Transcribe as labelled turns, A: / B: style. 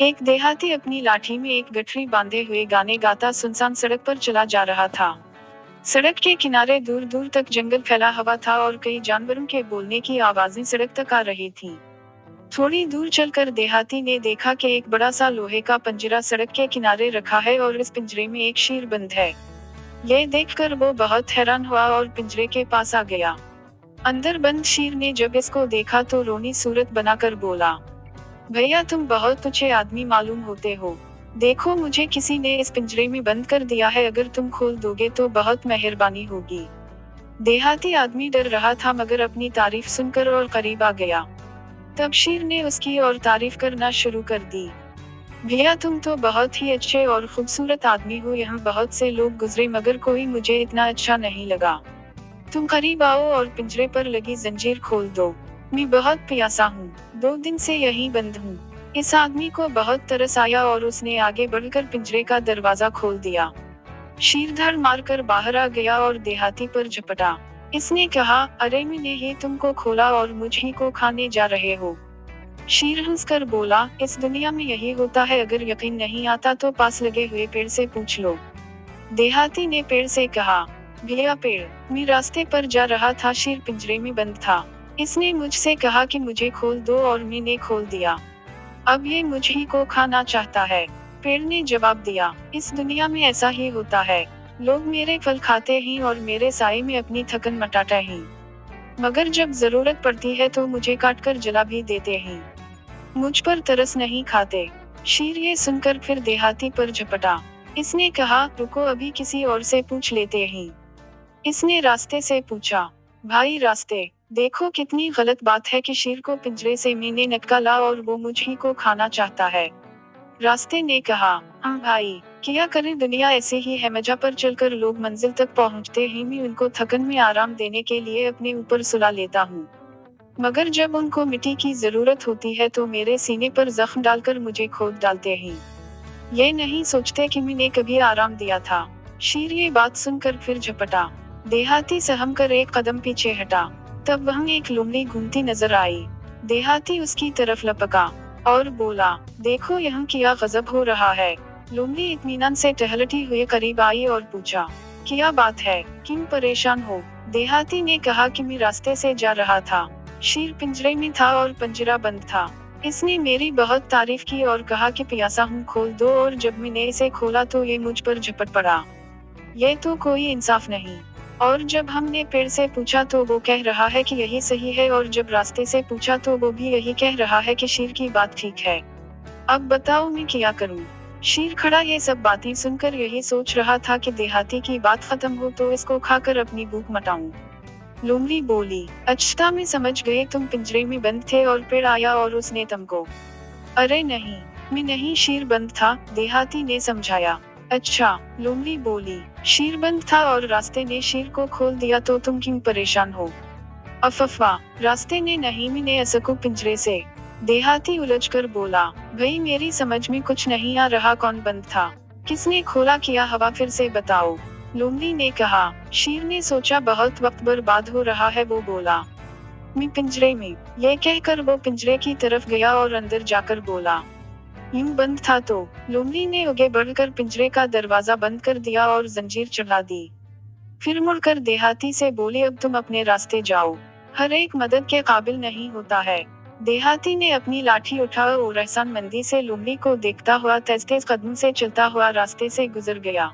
A: एक देहाती अपनी लाठी में एक गठरी बांधे हुए गाने गाता सुनसान सड़क पर चला जा रहा था। सड़क के किनारे दूर दूर तक जंगल फैला हुआ था और कई जानवरों के बोलने की आवाजें सड़क तक आ रही थीं। थोड़ी दूर चलकर देहाती ने देखा कि एक बड़ा सा लोहे का पिंजरा सड़क के किनारे रखा है और इस पिंजरे में एक शेर बंद है। यह देखकर वो बहुत हैरान हुआ और पिंजरे के पास आ गया। अंदर बंद शेर ने जब इसको देखा तो रोनी सूरत बनाकर बोला, भैया तुम बहुत ऊंचे आदमी मालूम होते हो। देखो मुझे किसी ने इस पिंजरे में बंद कर दिया है, अगर तुम खोल दोगे तो बहुत मेहरबानी होगी। देहाती आदमी डर रहा था मगर अपनी तारीफ सुनकर और करीब आ गया। तब शेर ने उसकी और तारीफ करना शुरू कर दी। भैया तुम तो बहुत ही अच्छे और खूबसूरत आदमी हो, यहाँ बहुत से लोग गुजरे मगर कोई मुझे इतना अच्छा नहीं लगा। तुम करीब आओ और पिंजरे पर लगी जंजीर खोल दो। मैं बहुत प्यासा हूँ, 2 दिन से यहीं बंद हूँ। इस आदमी को बहुत तरस आया और उसने आगे बढ़कर पिंजरे का दरवाजा खोल दिया। शेर धड़ मारकर बाहर आ गया और देहाती पर झपटा। इसने कहा, अरे मैंने ही तुमको खोला और मुझ ही को खाने जा रहे हो। शेर हंसकर बोला, इस दुनिया में यही होता है, अगर यकीन नहीं आता तो पास लगे हुए पेड़ से पूछ लो। देहाती ने पेड़ से कहा, भैया पेड़, मैं रास्ते पर जा रहा था, शेर पिंजरे में बंद था। इसने मुझसे कहा कि मुझे खोल दो और मैंने खोल दिया। अब ये मुझ ही को खाना चाहता है। पेड़ ने जवाब दिया, इस दुनिया में ऐसा ही होता है, लोग मेरे फल खाते हैं और मेरे साए में अपनी थकन मिटाते हैं, मगर जब जरूरत पड़ती है तो मुझे काट कर जला भी देते हैं। मुझ पर तरस नहीं खाते। शेर ये सुनकर फिर देहाती पर झपटा। इसने कहा, रुको अभी किसी और से पूछ लेते हैं। इसने रास्ते से पूछा, भाई रास्ते, देखो कितनी गलत बात है कि शेर को पिंजरे से मैंने निकाला और वो मुझ ही को खाना चाहता है। रास्ते ने कहा, हाँ भाई, क्या करें, दुनिया ऐसे ही है, मजा पर चलकर लोग मंजिल तक पहुंचते हैं, मैं उनको थकन में आराम देने के लिए अपने ऊपर सुला लेता हूँ, मगर जब उनको मिट्टी की जरूरत होती है तो मेरे सीने पर जख्म डालकर मुझे खोद डालते हैं। ये नहीं सोचते कि मैंने कभी आराम दिया था। शेर ये बात सुनकर फिर झपटा। देहाती सहम कर एक कदम पीछे हटा। तब वहाँ एक लोमड़ी घूमती नजर आई। देहाती उसकी तरफ लपका और बोला, देखो यहाँ क्या गजब हो रहा है। लोमड़ी इत्मीनान से टहलती हुई करीब आई और पूछा, क्या बात है, क्यों परेशान हो। देहाती ने कहा कि मैं रास्ते से जा रहा था, शेर पिंजरे में था और पिंजरा बंद था। इसने मेरी बहुत तारीफ की और कहा कि प्यासा हूँ, खोल दो, और जब मैंने इसे खोला तो ये मुझ पर झपट पड़ा। ये तो कोई इंसाफ नहीं। और जब हमने पेड़ से पूछा तो वो कह रहा है कि यही सही है, और जब रास्ते से पूछा तो वो भी यही कह रहा है कि शेर की बात ठीक है। अब बताओ मैं क्या करूं। शेर खड़ा ये सब बातें सुनकर यही सोच रहा था कि देहाती की बात खत्म हो तो इसको खाकर अपनी भूख मिटाऊं। लोमड़ी बोली, अच्छा मैं समझ गई, तुम पिंजरे में बंद थे और पेड़ आया और उसने तुमको। अरे नहीं, मैं नहीं, शेर बंद था, देहाती ने समझाया। अच्छा, लोमड़ी बोली, शेर बंद था और रास्ते ने शेर को खोल दिया तो तुम क्यों परेशान हो। अफवा, रास्ते ने नहीं, मैंने असको पिंजरे से। देहाती उलझकर बोला, भाई मेरी समझ में कुछ नहीं आ रहा, कौन बंद था, किसने खोला, किया हवा, फिर से बताओ। लोमड़ी ने कहा। शेर ने सोचा बहुत वक्त बर्बाद हो रहा है, वो बोला, मैं पिंजरे में। यह कहकर वो पिंजरे की तरफ गया और अंदर जाकर बोला, यूं बंद था तो। लोमड़ी ने आगे बढ़कर पिंजरे का दरवाजा बंद कर दिया और जंजीर चढ़ा दी। फिर मुड़कर देहाती से बोली, अब तुम अपने रास्ते जाओ, हर एक मदद के काबिल नहीं होता है। देहाती ने अपनी लाठी उठा और एहसान मंदी से लोमड़ी को देखता हुआ तेज तेज कदम से चलता हुआ रास्ते से गुजर गया।